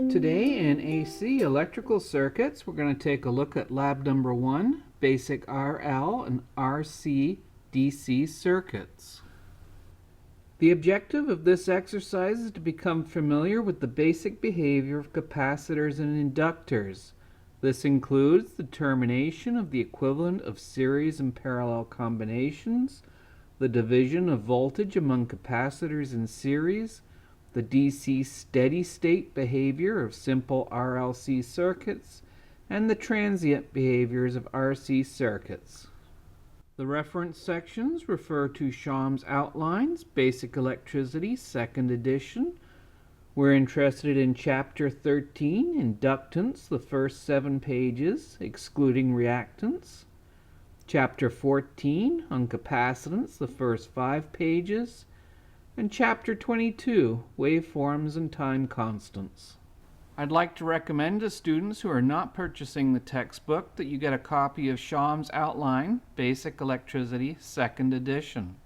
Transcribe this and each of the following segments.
Today in AC electrical circuits, we're going to take a look at lab number 1, basic RL and RC DC circuits. The objective of this exercise is to become familiar with the basic behavior of capacitors and inductors. This includes the determination of the equivalent of series and parallel combinations, the division of voltage among capacitors in series, the DC steady-state behavior of simple RLC circuits, and the transient behaviors of RC circuits. The reference sections refer to Sherman's Outlines, Basic Electricity, 2nd edition. We're interested in Chapter 13, Inductance, the first 7 pages, excluding reactance. Chapter 14, on capacitance, the first 5 pages. And Chapter 22, Waveforms and Time Constants. I'd like to recommend to students who are not purchasing the textbook that you get a copy of Sherman's Outline, Basic Electricity, 2nd edition.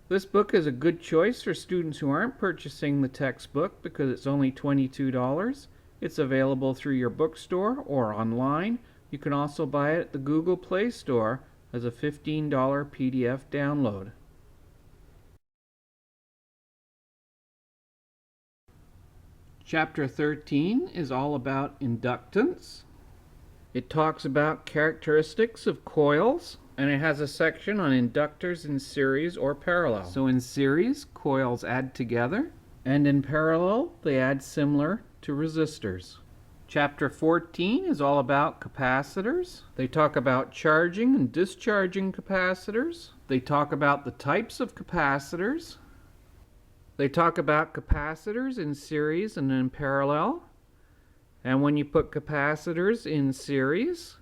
This book is a good choice for students who aren't purchasing the textbook because it's only $22. It's available through your bookstore or online. You can also buy it at the Google Play Store as a $15 PDF download. Chapter 13 is all about inductance. It talks about characteristics of coils, and it has a section on inductors in series or parallel. So in series, coils add together, and in parallel, they add similar to resistors. Chapter 14 is all about capacitors. They talk about charging and discharging capacitors. They talk about the types of capacitors. They talk about capacitors in series and in parallel. And when you put capacitors in series,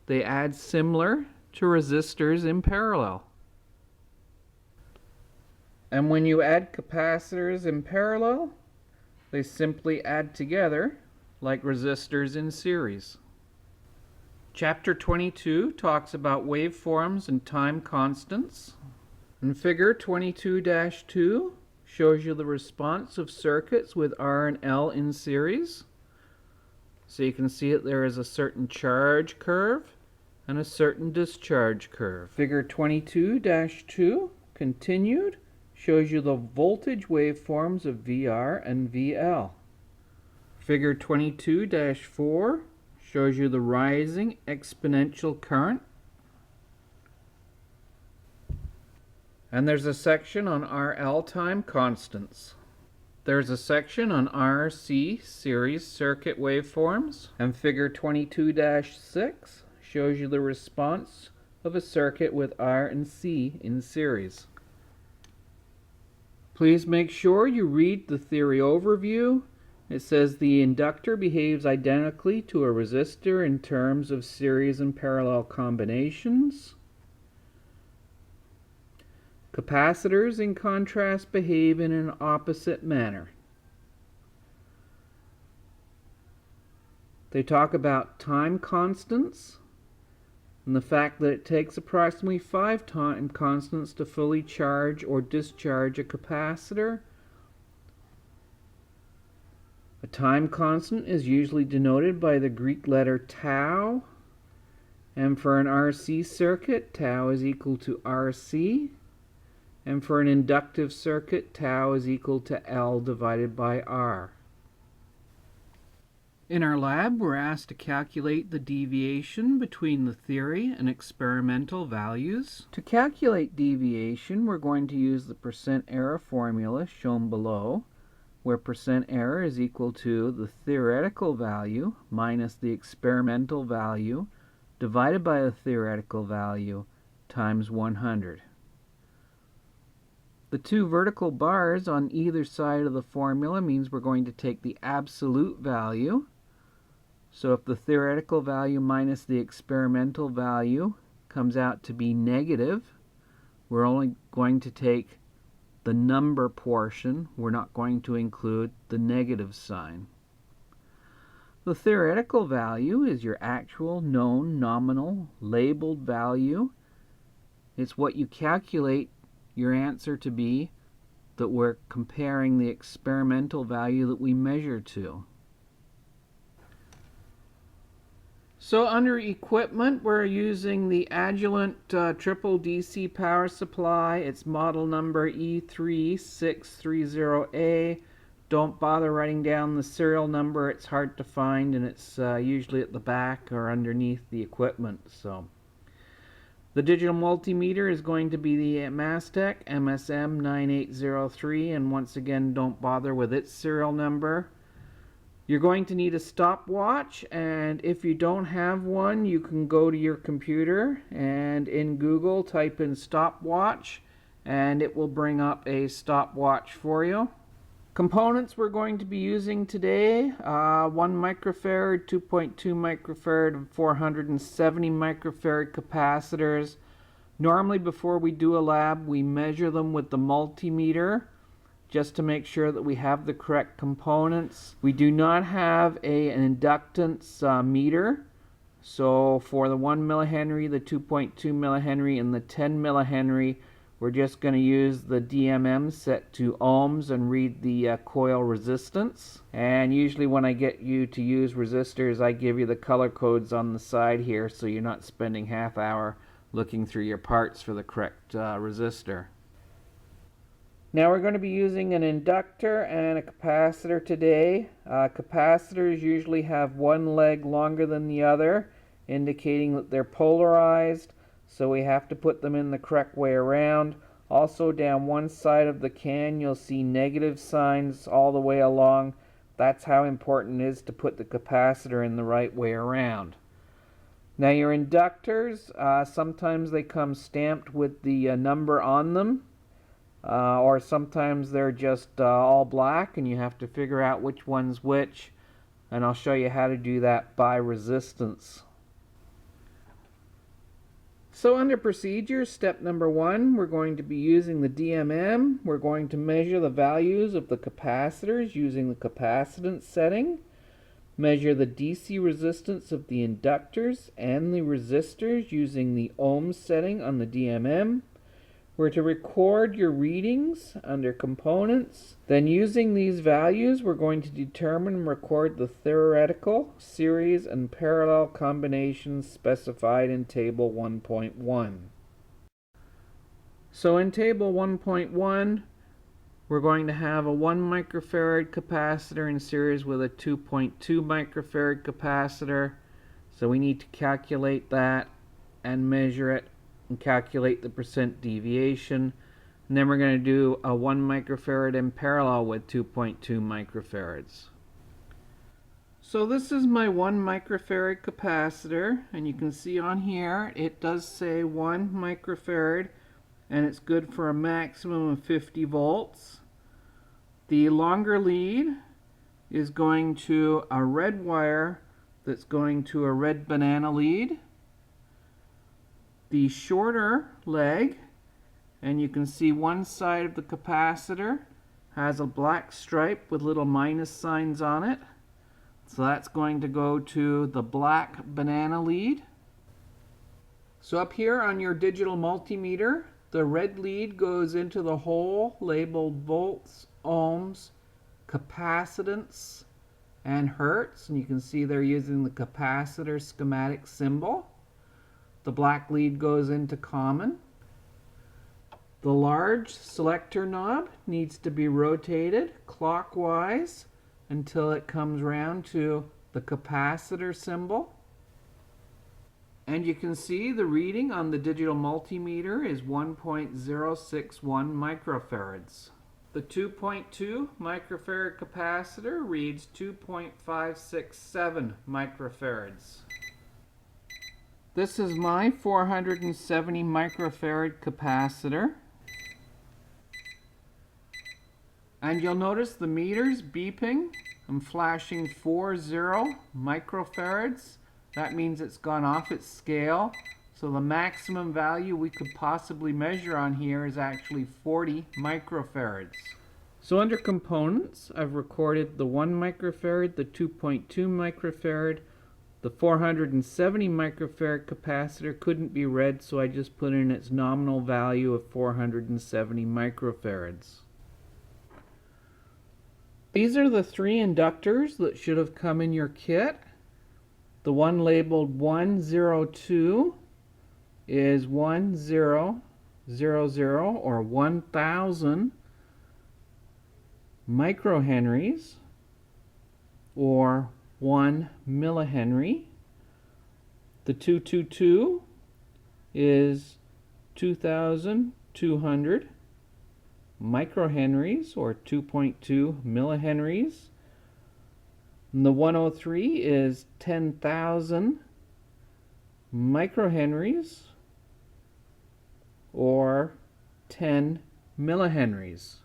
they add similar to resistors in parallel. And when you add capacitors in parallel, they simply add together like resistors in series. Chapter 22 talks about waveforms and time constants. And figure 22-2 shows you the response of circuits with R and L in series. So you can see that there is a certain charge curve and a certain discharge curve. Figure 22-2, continued, shows you the voltage waveforms of VR and VL. Figure 22-4 shows you the rising exponential current. And there's a section on RL time constants. There's a section on RC series circuit waveforms. And figure 22-6 shows you the response of a circuit with R and C in series. Please make sure you read the theory overview. It says the inductor behaves identically to a resistor in terms of series and parallel combinations. Capacitors, in contrast, behave in an opposite manner. They talk about time constants and the fact that it takes approximately 5 time constants to fully charge or discharge a capacitor. A time constant is usually denoted by the Greek letter tau, and for an RC circuit, tau is equal to RC. And for an inductive circuit, tau is equal to L divided by R. In our lab, we're asked to calculate the deviation between the theory and experimental values. To calculate deviation, we're going to use the percent error formula shown below, where percent error is equal to the theoretical value minus the experimental value divided by the theoretical value times 100. The 2 vertical bars on either side of the formula means we're going to take the absolute value. So if the theoretical value minus the experimental value comes out to be negative, we're only going to take the number portion. We're not going to include the negative sign. The theoretical value is your actual, known, nominal, labeled value. It's what you calculate your answer to be that we're comparing the experimental value that we measure to. So under equipment, we're using the Agilent triple DC power supply. It's model number E3630A. Don't bother writing down the serial number. It's hard to find, and it's usually at the back or underneath the equipment. So the digital multimeter is going to be the Mastec MSM9803, and once again, don't bother with its serial number. You're going to need a stopwatch, and if you don't have one, you can go to your computer and in Google type in stopwatch, and it will bring up a stopwatch for you. Components we're going to be using today, 1 microfarad, 2.2 microfarad, and 470 microfarad capacitors. Normally before we do a lab, we measure them with the multimeter, just to make sure that we have the correct components. We do not have an inductance meter, so for the 1 millihenry, the 2.2 millihenry, and the 10 millihenry, we're just going to use the DMM set to ohms and read the coil resistance. And usually when I get you to use resistors, I give you the color codes on the side here, so you're not spending half hour looking through your parts for the correct resistor. Now we're going to be using an inductor and a capacitor today. Capacitors usually have one leg longer than the other, indicating that they're polarized, so we have to put them in the correct way around. Also down one side of the can you'll see negative signs all the way along. That's how important it is to put the capacitor in the right way around. Now your inductors, sometimes they come stamped with the number on them. Or sometimes they're just all black and you have to figure out which one's which, and I'll show you how to do that by resistance. So under procedure, step number 1, we're going to be using the DMM. We're going to measure the values of the capacitors using the capacitance setting, measure the DC resistance of the inductors and the resistors using the ohms setting on the DMM. We're to record your readings under components. Then using these values, we're going to determine and record the theoretical, series, and parallel combinations specified in Table 1.1. So in Table 1.1, we're going to have a 1 microfarad capacitor in series with a 2.2 microfarad capacitor. So we need to calculate that and measure it and calculate the percent deviation, and then we're going to do a 1 microfarad in parallel with 2.2 microfarads. So this is my 1 microfarad capacitor, and you can see on here it does say 1 microfarad, and it's good for a maximum of 50 volts. The longer lead is going to a red wire that's going to a red banana lead. The shorter leg, and you can see one side of the capacitor has a black stripe with little minus signs on it. So that's going to go to the black banana lead. So up here on your digital multimeter, the red lead goes into the hole labeled volts, ohms, capacitance, and hertz. And you can see they're using the capacitor schematic symbol. The black lead goes into common. The large selector knob needs to be rotated clockwise until it comes round to the capacitor symbol. And you can see the reading on the digital multimeter is 1.061 microfarads. The 2.2 microfarad capacitor reads 2.567 microfarads. This is my 470 microfarad capacitor. And you'll notice the meter's beeping. I'm flashing 40 microfarads. That means it's gone off its scale. So the maximum value we could possibly measure on here is actually 40 microfarads. So under components, I've recorded the 1 microfarad, the 2.2 microfarad, the 470 microfarad capacitor couldn't be read, so I just put in its nominal value of 470 microfarads. These are the 3 inductors that should have come in your kit. The one labeled 102 is 1000 or 1000 microhenries or 1 millihenry. The 222 is 2200 microhenries or 2.2 millihenries. And the 103 is 10,000 microhenries or 10 millihenries.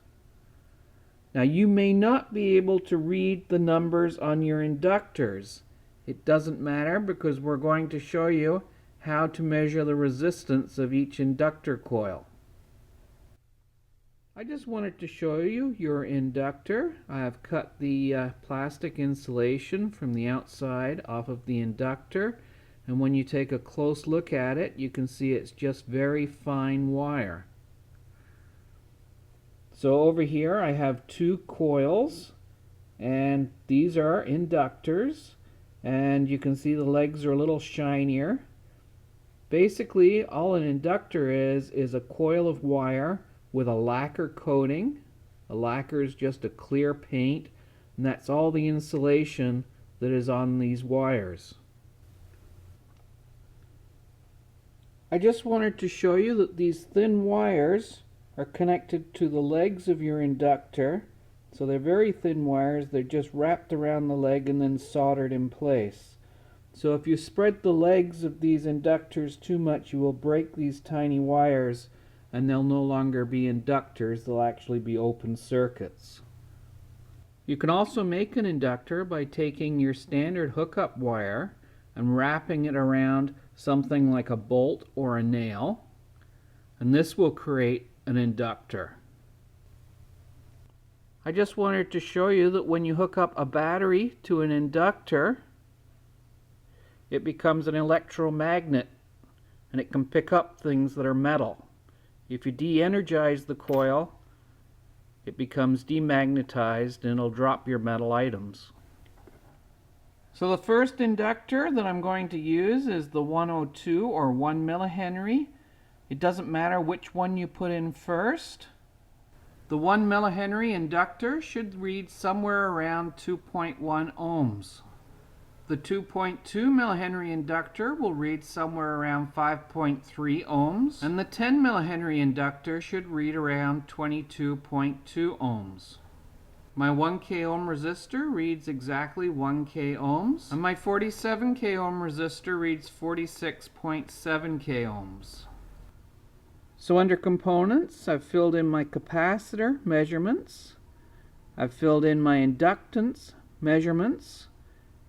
Now you may not be able to read the numbers on your inductors. It doesn't matter because we're going to show you how to measure the resistance of each inductor coil. I just wanted to show you your inductor. I have cut the plastic insulation from the outside off of the inductor, and when you take a close look at it, you can see it's just very fine wire. So over here I have two coils, and these are inductors, and you can see the legs are a little shinier. Basically, all an inductor is a coil of wire with a lacquer coating. A lacquer is just a clear paint, and that's all the insulation that is on these wires. I just wanted to show you that these thin wires are connected to the legs of your inductor. So they're very thin wires. They're just wrapped around the leg and then soldered in place. So if you spread the legs of these inductors too much, you will break these tiny wires, and they'll no longer be inductors. They'll actually be open circuits. You can also make an inductor by taking your standard hookup wire and wrapping it around something like a bolt or a nail, and this will create an inductor. I just wanted to show you that when you hook up a battery to an inductor, it becomes an electromagnet, and it can pick up things that are metal. If you de-energize the coil, it becomes demagnetized and it'll drop your metal items. So the first inductor that I'm going to use is the 102 or 1 millihenry. It doesn't matter which one you put in first. The 1 millihenry inductor should read somewhere around 2.1 ohms. The 2.2 millihenry inductor will read somewhere around 5.3 ohms, and the 10 millihenry inductor should read around 22.2 ohms. My 1k ohm resistor reads exactly 1k ohms, and my 47k ohm resistor reads 46.7k ohms. So under components, I've filled in my capacitor measurements, I've filled in my inductance measurements,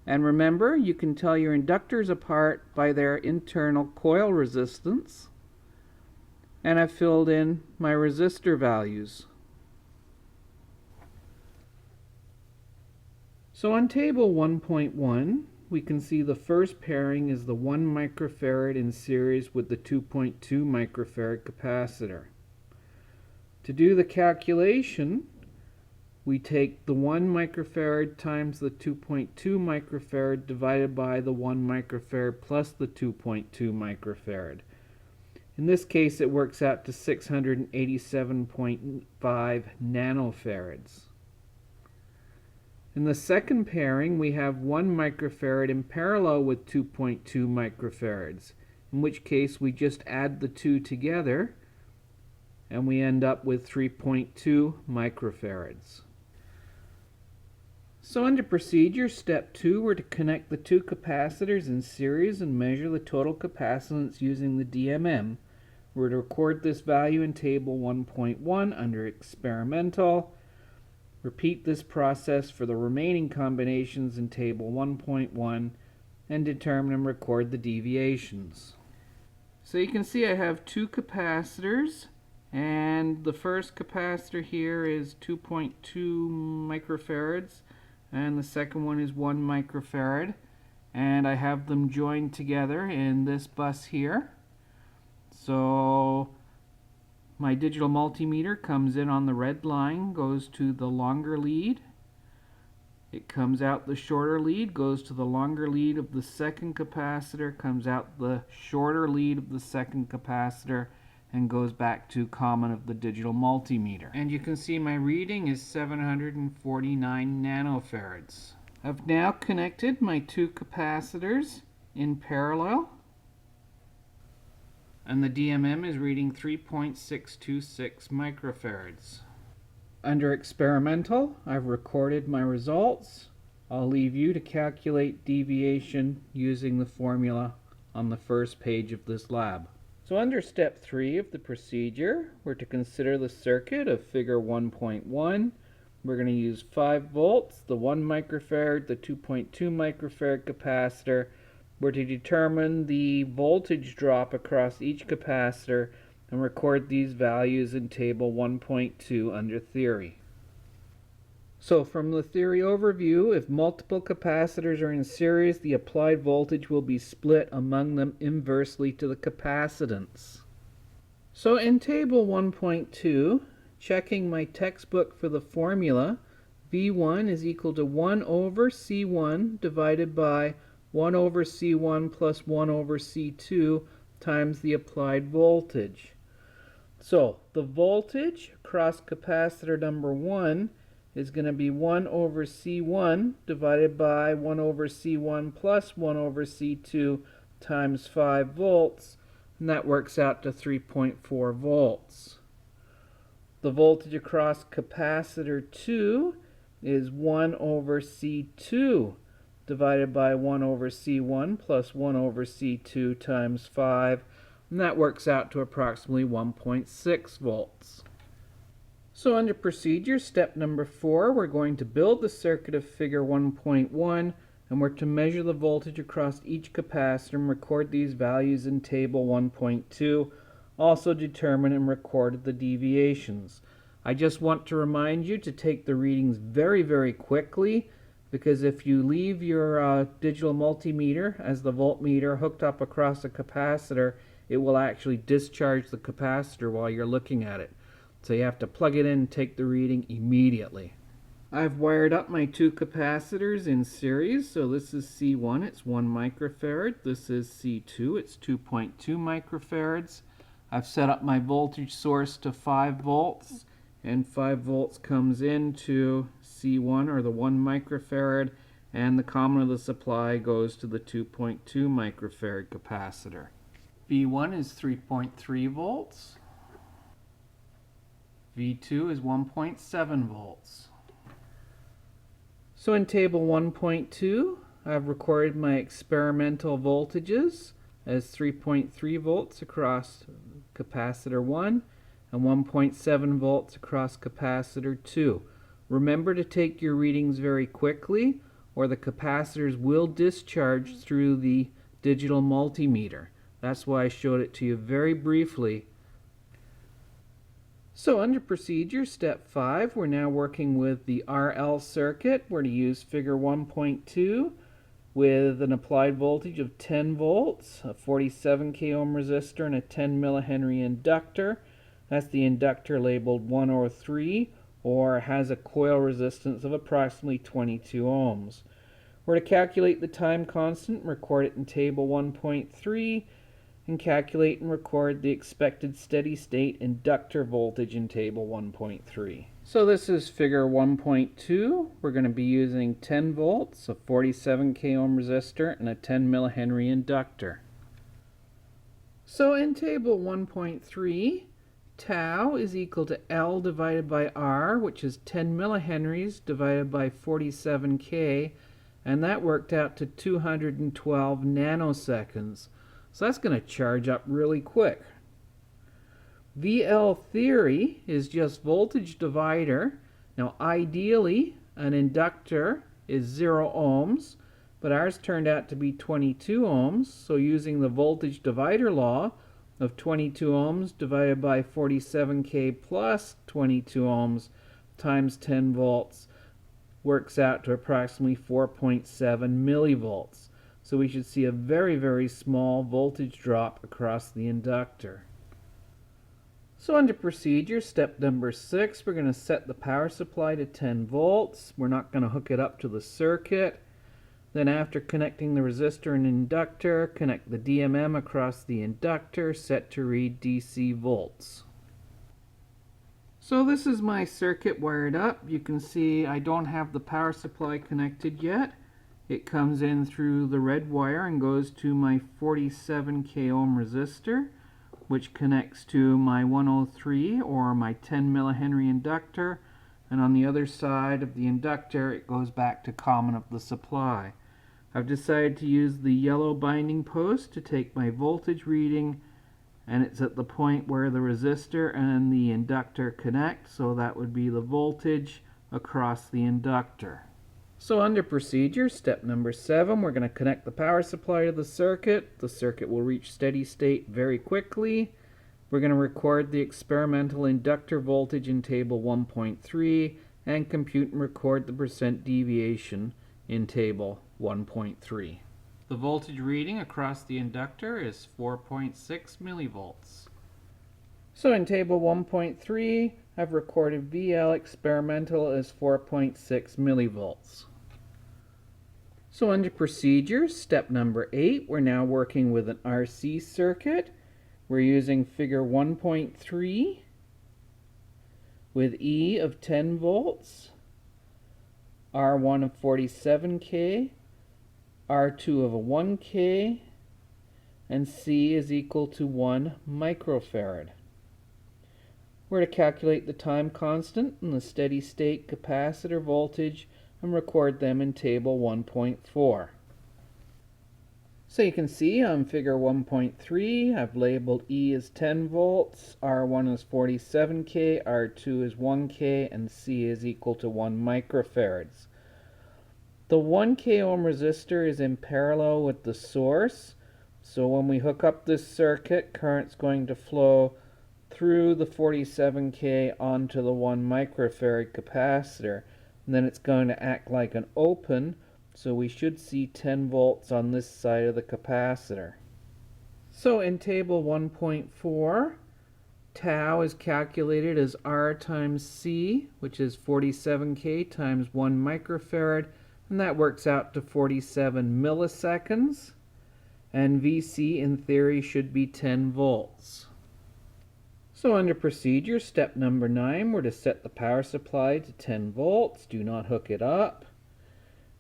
and remember, you can tell your inductors apart by their internal coil resistance, and I've filled in my resistor values. So on table 1.1, we can see the first pairing is the 1 microfarad in series with the 2.2 microfarad capacitor. To do the calculation, we take the 1 microfarad times the 2.2 microfarad divided by the 1 microfarad plus the 2.2 microfarad. In this case, it works out to 687.5 nanofarads. In the second pairing, we have 1 microfarad in parallel with 2.2 microfarads, in which case we just add the two together and we end up with 3.2 microfarads. So under procedure, step 2, we're to connect the two capacitors in series and measure the total capacitance using the DMM. We're to record this value in table 1.1 under experimental. Repeat this process for the remaining combinations in table 1.1 and determine and record the deviations. So you can see I have two capacitors, and the first capacitor here is 2.2 microfarads and the second one is 1 microfarad, and I have them joined together in this bus here. So my digital multimeter comes in on the red line, goes to the longer lead. It comes out the shorter lead, goes to the longer lead of the second capacitor, comes out the shorter lead of the second capacitor, and goes back to common of the digital multimeter. And you can see my reading is 749 nanofarads. I've now connected my two capacitors in parallel, and the DMM is reading 3.626 microfarads. Under experimental, I've recorded my results. I'll leave you to calculate deviation using the formula on the first page of this lab. So under step 3 of the procedure, we're to consider the circuit of figure 1.1. We're going to use 5 volts, the 1 microfarad, the 2.2 microfarad capacitor. We're to determine the voltage drop across each capacitor and record these values in table 1.2 under theory. So from the theory overview, if multiple capacitors are in series, the applied voltage will be split among them inversely to the capacitance. So in table 1.2, checking my textbook for the formula, V1 is equal to 1 over C1 divided by 1 over C1 plus 1 over C2 times the applied voltage. So the voltage across capacitor number 1 is going to be 1 over C1 divided by 1 over C1 plus 1 over C2 times 5 volts, and that works out to 3.4 volts. The voltage across capacitor 2 is 1 over C2 divided by 1 over C1 plus 1 over C2 times 5, and that works out to approximately 1.6 volts. So under procedure, step number 4, we're going to build the circuit of figure 1.1, and we're to measure the voltage across each capacitor and record these values in table 1.2. Also determine and record the deviations. I just want to remind you to take the readings very, very quickly, because if you leave your digital multimeter as the voltmeter hooked up across a capacitor, it will actually discharge the capacitor while you're looking at it. So you have to plug it in and take the reading immediately. I've wired up my two capacitors in series. So this is C1, it's 1 microfarad. This is C2, it's 2.2 microfarads. I've set up my voltage source to 5 volts, and 5 volts comes into C1, or the 1 microfarad, and the common of the supply goes to the 2.2 microfarad capacitor. V1 is 3.3 volts. V2 is 1.7 volts. So in table 1.2, I've recorded my experimental voltages as 3.3 volts across capacitor 1 and 1.7 volts across capacitor 2. Remember to take your readings very quickly, or the capacitors will discharge through the digital multimeter. That's why I showed it to you very briefly. So under procedure, step 5, we're now working with the RL circuit. We're to use figure 1.2 with an applied voltage of 10 volts, a 47 k ohm resistor, and a 10 millihenry inductor. That's the inductor labeled 103, or has a coil resistance of approximately 22 ohms. We're to calculate the time constant, record it in table 1.3, and calculate and record the expected steady state inductor voltage in table 1.3. So this is figure 1.2. We're going to be using 10 volts, a 47 k ohm resistor, and a 10 millihenry inductor. So in table 1.3, tau is equal to L divided by R, which is 10 millihenries divided by 47K, and that worked out to 212 nanoseconds. So that's going to charge up really quick. VL theory is just voltage divider. Now ideally an inductor is 0 ohms, but ours turned out to be 22 ohms, so using the voltage divider law of 22 ohms divided by 47K plus 22 ohms times 10 volts works out to approximately 4.7 millivolts. So we should see a very, very small voltage drop across the inductor. So under procedure, step number 6, we're going to set the power supply to 10 volts. We're not going to hook it up to the circuit. Then after connecting the resistor and inductor, connect the DMM across the inductor, set to read DC volts. So this is my circuit wired up. You can see I don't have the power supply connected yet. It comes in through the red wire and goes to my 47k ohm resistor, which connects to my 103 or my 10 millihenry inductor, and on the other side of the inductor it goes back to common of the supply. I've decided to use the yellow binding post to take my voltage reading, and it's at the point where the resistor and the inductor connect, so that would be the voltage across the inductor. So under procedure, step number 7, we're going to connect the power supply to the circuit. The circuit will reach steady state very quickly. We're going to record the experimental inductor voltage in table 1.3 and compute and record the percent deviation in table 1.3. The voltage reading across the inductor is 4.6 millivolts. So in table 1.3, I've recorded VL experimental as 4.6 millivolts. So under procedure, step number 8, we're now working with an RC circuit. We're using figure 1.3 with E of 10 volts, R1 of 47K, R2 of a 1K, and C is equal to 1 microfarad. We're to calculate the time constant and the steady state capacitor voltage and record them in table 1.4. So you can see on figure 1.3 I've labeled E as 10 volts, R1 is 47K, R2 is 1K, and C is equal to 1 microfarads. The 1K ohm resistor is in parallel with the source, so when we hook up this circuit, current's going to flow through the 47K onto the 1 microfarad capacitor, and then it's going to act like an open, so we should see 10 volts on this side of the capacitor. So in table 1.4, tau is calculated as R times C, which is 47K times 1 microfarad, and that works out to 47 milliseconds, and VC in theory should be 10 volts. So under procedure, step number 9, we're to set the power supply to 10 volts. Do not hook it up.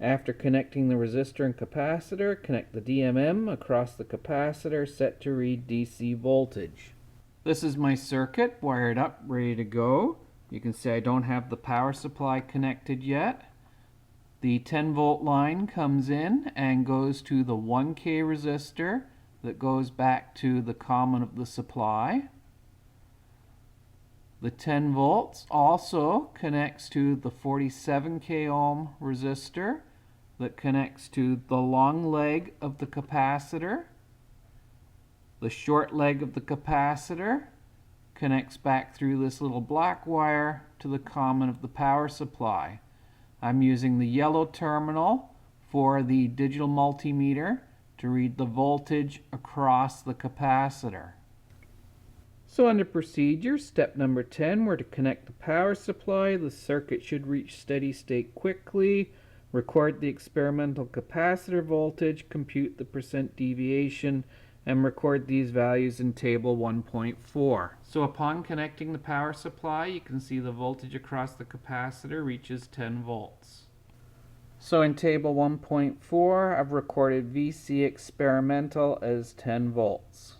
After connecting the resistor and capacitor, connect the DMM across the capacitor, set to read DC voltage. This is my circuit wired up, ready to go. You can see I don't have the power supply connected yet. The 10 volt line comes in and goes to the 1K resistor that goes back to the common of the supply. The 10 volts also connects to the 47K ohm resistor that connects to the long leg of the capacitor. The short leg of the capacitor connects back through this little black wire to the common of the power supply. I'm using the yellow terminal for the digital multimeter to read the voltage across the capacitor. So under procedure, step number 10, we're to connect the power supply. The circuit should reach steady state quickly. Record the experimental capacitor voltage, compute the percent deviation, and record these values in table 1.4. So upon connecting the power supply, you can see the voltage across the capacitor reaches 10 volts. So in table 1.4, I've recorded VC experimental as 10 volts.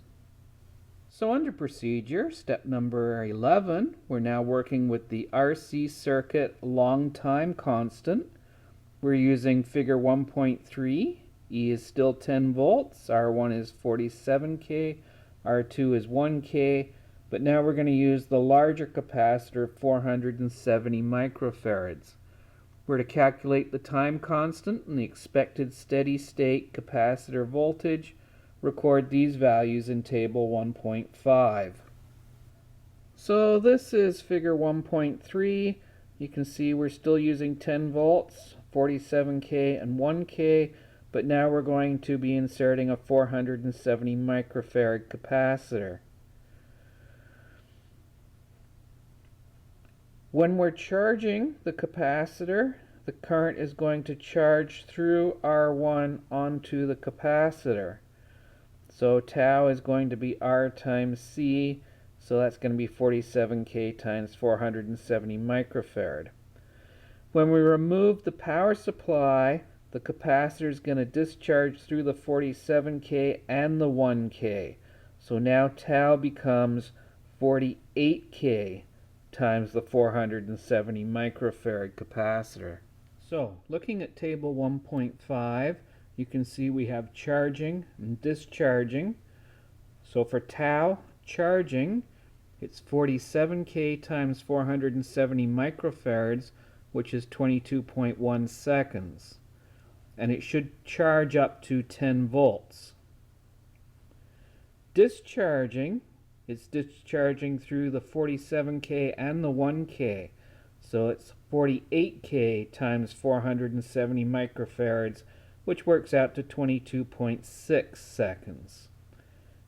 So under procedure, step number 11, we're now working with the RC circuit long time constant. We're using figure 1.3. E is still 10 volts, R1 is 47K, R2 is 1K, but now we're going to use the larger capacitor, 470 microfarads. We're to calculate the time constant and the expected steady state capacitor voltage. Record these values in table 1.5. So this is figure 1.3. You can see we're still using 10 volts, 47K and 1K, but now we're going to be inserting a 470 microfarad capacitor. When we're charging the capacitor, the current is going to charge through R1 onto the capacitor. So tau is going to be R times C, so that's going to be 47K times 470 microfarad. When we remove the power supply, the capacitor is going to discharge through the 47K and the 1K. So now tau becomes 48K times the 470 microfarad capacitor. So, looking at table 1.5, you can see we have charging and discharging. So for tau, charging, it's 47K times 470 microfarads, which is 22.1 seconds. And it should charge up to 10 volts. Discharging, it's discharging through the 47K and the 1K. So it's 48K times 470 microfarads, which works out to 22.6 seconds.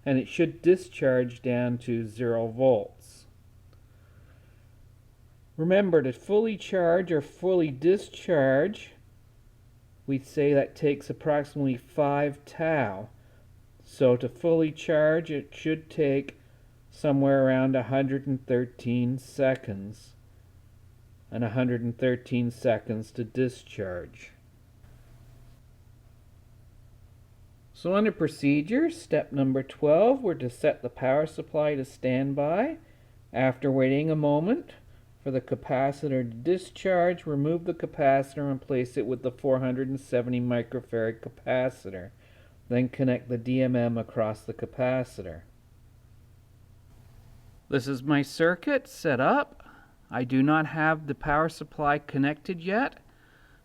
And it should discharge down to 0 volts. Remember, to fully charge or fully discharge, we'd say that takes approximately 5 tau. So to fully charge, it should take somewhere around 113 seconds. And 113 seconds to discharge. So under procedure, step number 12, we're to set the power supply to standby. After waiting a moment for the capacitor to discharge, remove the capacitor and place it with the 470 microfarad capacitor. Then connect the DMM across the capacitor. This is my circuit set up. I do not have the power supply connected yet.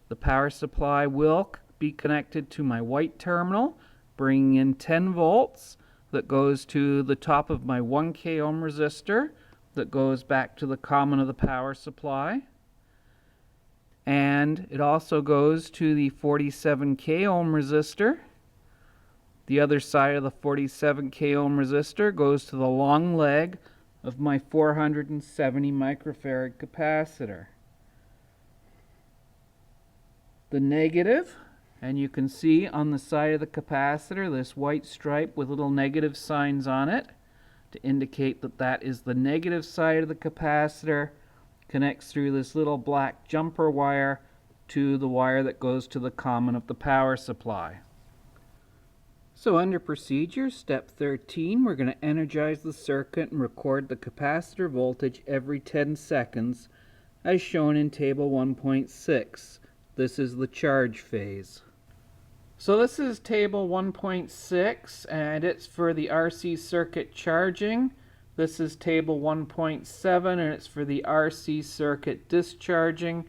The power supply will be connected to my white terminal, bringing in 10 volts that goes to the top of my 1K ohm resistor that goes back to the common of the power supply. And it also goes to the 47K ohm resistor. The other side of the 47K ohm resistor goes to the long leg of my 470 microfarad capacitor. The negative, and you can see on the side of the capacitor this white stripe with little negative signs on it to indicate that that is the negative side of the capacitor, connects through this little black jumper wire to the wire that goes to the common of the power supply. So under procedure, step 13, we're going to energize the circuit and record the capacitor voltage every 10 seconds as shown in table 1.6. This is the charge phase. So this is table 1.6 and it's for the RC circuit charging. This is table 1.7 and it's for the RC circuit discharging.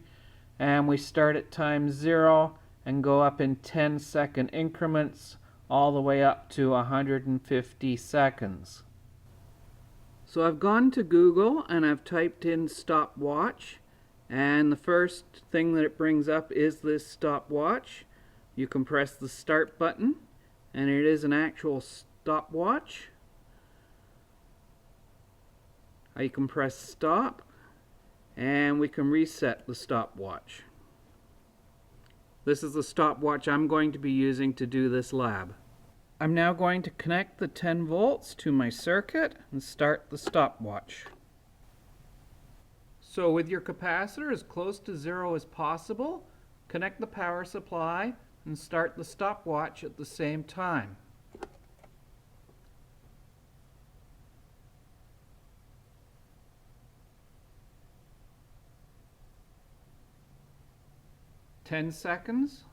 And we start at time 0 and go up in 10-second increments all the way up to 150 seconds. So I've gone to Google and I've typed in stopwatch, and the first thing that it brings up is this stopwatch. You can press the start button and it is an actual stopwatch. You can press stop and we can reset the stopwatch. This is the stopwatch I'm going to be using to do this lab. I'm now going to connect the 10 volts to my circuit and start the stopwatch. So with your capacitor as close to 0 as possible, connect the power supply and start the stopwatch at the same time. "10 seconds.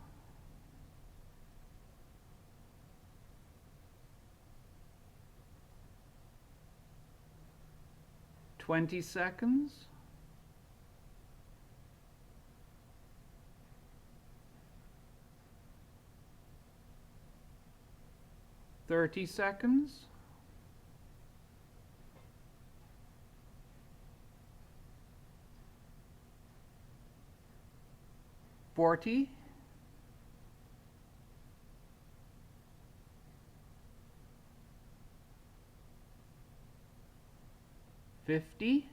20 seconds. 30 seconds. 40. 50.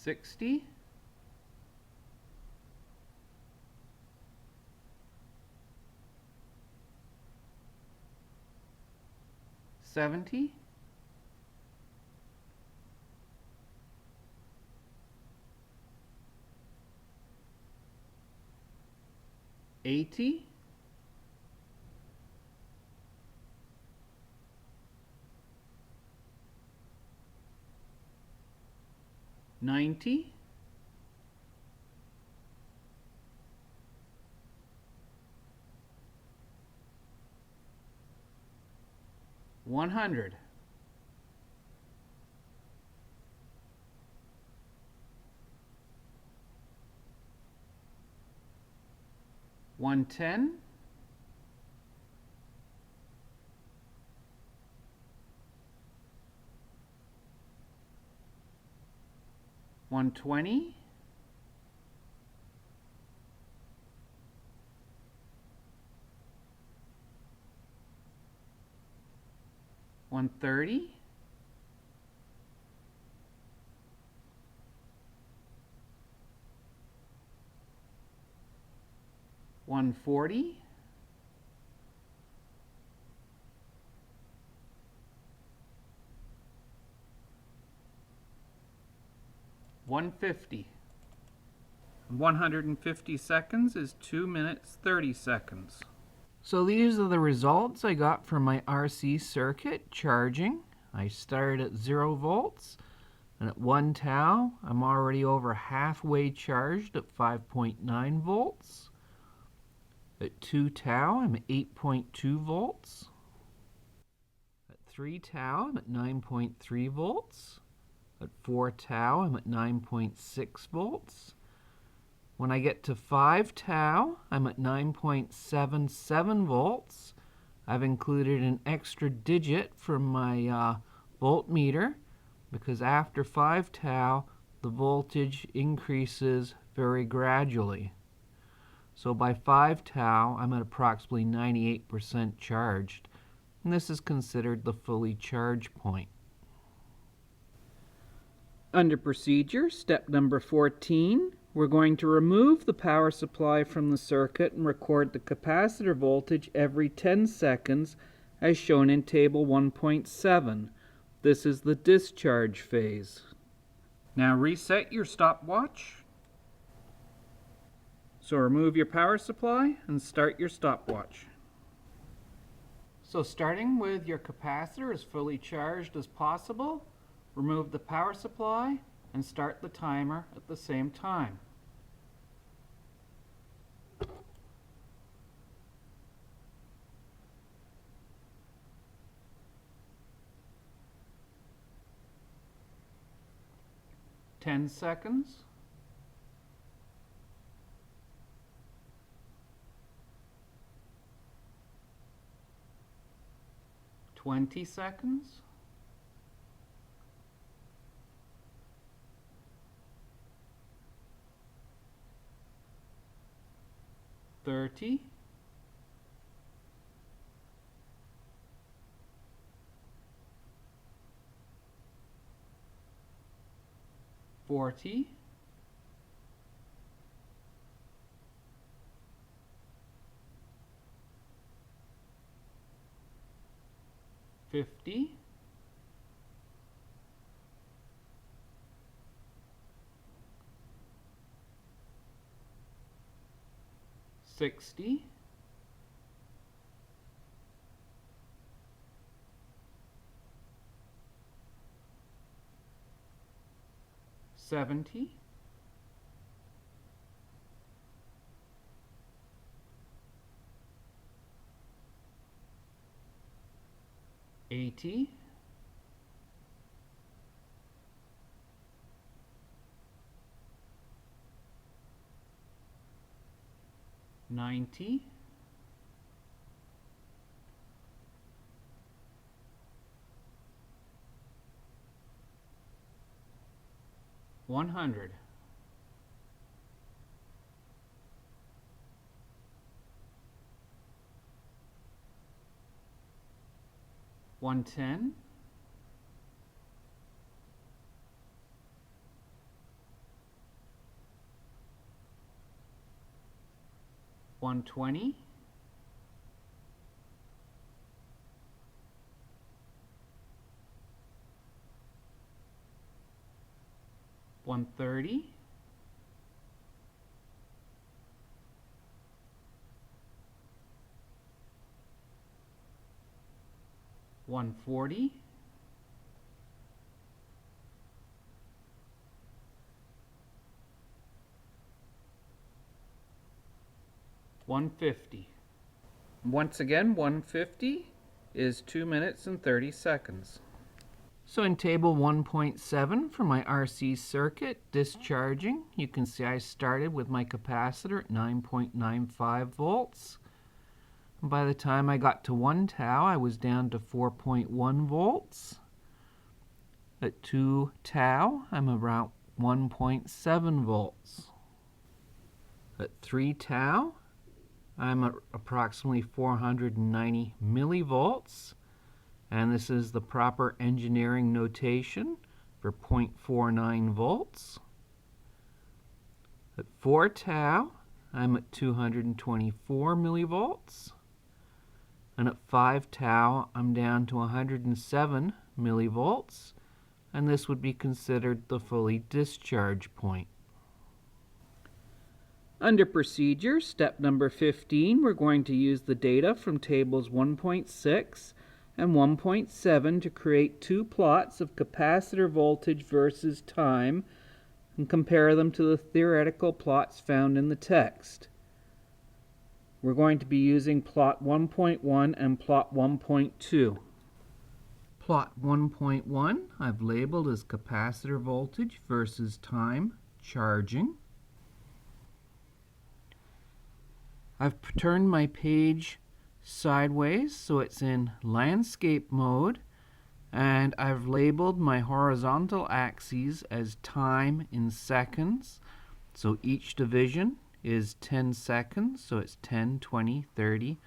60, 70, 80, 90, 100. 110, 120, 130, 140, 150. 150 seconds is 2 minutes 30 seconds. So these are the results I got from my RC circuit charging. I started at 0 volts, and at 1 tau I'm already over halfway charged at 5.9 volts. At 2 tau I'm at 8.2 volts. At 3 tau I'm at 9.3 volts. At 4 tau, I'm at 9.6 volts. When I get to 5 tau, I'm at 9.77 volts. I've included an extra digit from my voltmeter because after 5 tau, the voltage increases very gradually. So by 5 tau, I'm at approximately 98% charged, and this is considered the fully charged point. Under procedure, step number 14, we're going to remove the power supply from the circuit and record the capacitor voltage every 10 seconds as shown in table 1.7. This is the discharge phase. Now reset your stopwatch. So remove your power supply and start your stopwatch. So starting with your capacitor as fully charged as possible, remove the power supply and start the timer at the same time. Ten seconds. 20 seconds. 30, 40, 50, 60, 70, 80, 90, 100. One 10, 120, 130, 140, 150. Once again, 150 is 2 minutes and 30 seconds. So in table 1.7 for my RC circuit discharging, you can see I started with my capacitor at 9.95 volts. By the time I got to 1 tau, I was down to 4.1 volts. At 2 tau, I'm around 1.7 volts. At 3 tau, I'm at approximately 490 millivolts, and this is the proper engineering notation for 0.49 volts. At 4 tau, I'm at 224 millivolts, and at 5 tau, I'm down to 107 millivolts, and this would be considered the fully discharged point. Under procedure, step number 15, we're going to use the data from tables 1.6 and 1.7 to create two plots of capacitor voltage versus time and compare them to the theoretical plots found in the text. We're going to be using plot 1.1 and plot 1.2. Plot 1.1 I've labeled as capacitor voltage versus time charging. I've turned my page sideways so it's in landscape mode, and I've labeled my horizontal axes as time in seconds. So each division is 10 seconds, so it's 10, 20, 30,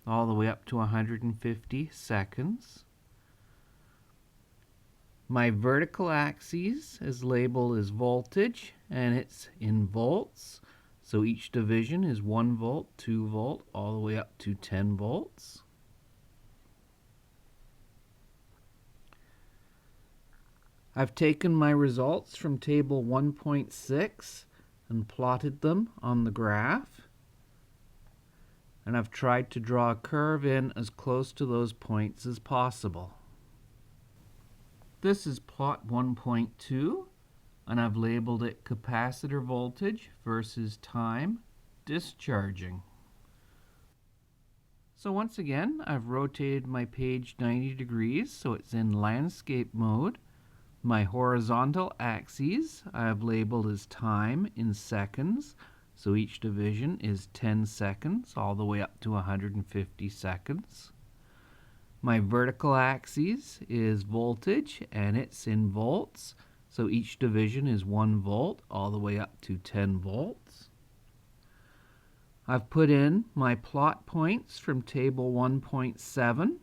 all the way up to 150 seconds. My vertical axis is labeled as voltage, and it's in volts. So each division is 1 volt, 2 volt, all the way up to 10 volts. I've taken my results from table 1.6 and plotted them on the graph. And I've tried to draw a curve in as close to those points as possible. This is plot 1.2. And I've labeled it capacitor voltage versus time discharging. So once again, I've rotated my page 90 degrees so it's in landscape mode. My horizontal axes I have labeled as time in seconds, so each division is 10 seconds all the way up to 150 seconds. My vertical axis is voltage, and it's in volts. So each division is 1 volt all the way up to 10 volts. I've put in my plot points from table 1.7,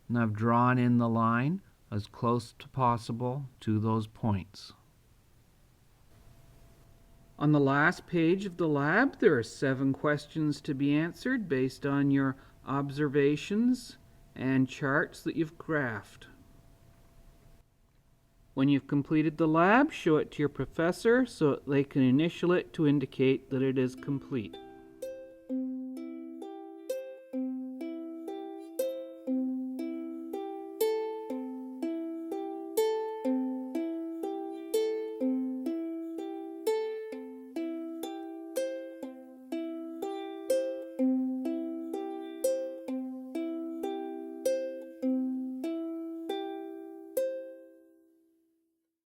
and I've drawn in the line as close as possible to those points. On the last page of the lab, there are 7 questions to be answered based on your observations and charts that you've graphed. When you've completed the lab, show it to your professor so they can initial it to indicate that it is complete.